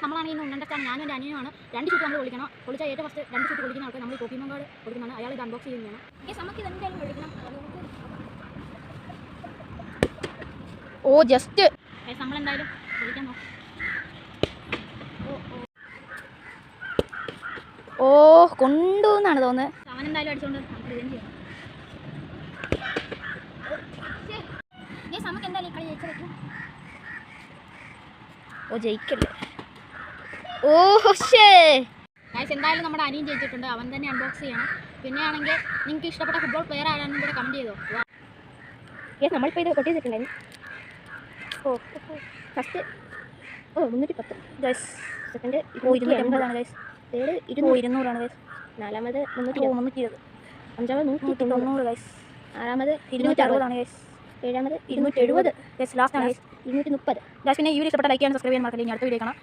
നമ്മളാണെങ്കിൽ ഇന്ന് ഉണ്ടച്ചാണ് ഞാനും എൻ്റെ അനിയനുമാണ് 2 ഷൂട്ട് നമ്മൾ പൊളിക്കണം. പൊളിച്ചാൽ ഏറ്റവും ഫസ്റ്റ് 2 ഷൂട്ട് പൊളിക്കുന്ന ആൾക്ക് നമ്മൾ പോക്കിമോൻ കാർഡ് കൊടുക്കുന്നതാണ്. അയാൾ ഇത് അൺബോക്സ് ചെയ്യുന്നതാണ്. നമുക്ക് ഇത് എന്തായാലും പൊളിക്കണം. ഓ ജസ്റ്റ് നമ്മളെന്തായാലും പൊളിക്കാൻ നോക്കാം. ഓ കൊണ്ടുവന്നാണ് തോന്നുന്നത്. അവനെന്തായാലും അടിച്ചുകൊണ്ട് നമുക്ക് റിവെഞ്ച് ചെയ്യാം. നമുക്ക് എന്തായാലും ഈ കളി ജയിച്ചു വെക്കും. ഓ ജയിക്കല്ലേ. ഓ ശേ എന്തായാലും നമ്മുടെ അനിയൻ ജയിച്ചിട്ടുണ്ട്. അവൻ തന്നെ അൺബോക്സ് ചെയ്യണം. പിന്നെ ആണെങ്കിൽ നിങ്ങൾക്ക് ഇഷ്ടപ്പെട്ട ഫുട്ബോൾ പ്ലെയർ ആരാണെന്നും കൂടെ കമൻറ്റ് ചെയ്തോ. നമ്മളിപ്പോൾ ഇത് കൊട്ടി വെച്ചിട്ടുണ്ടായിരുന്നു. Oh first 310 guys. Second 280 guys. Third 200 guys. നാലാമത് 320. അഞ്ചാമത് 190 ഗൈസ്. ആറാമത് 260 ഗൈസ്. ഏഴാമത് 270 ഗൈസ്. ലാസ്റ്റ് ആണ് ഗൈസ് 230 ഗൈസ്. പിന്നെ ഈ വീഡിയോ ഇഷ്ടപ്പെട്ട ലൈക്ക് ചെയ്യാൻ സബ്സ്ക്രൈബ് ചെയ്യാൻ മറക്കല്ലേ. ഇനി അടുത്ത വീഡിയോ കാണാം.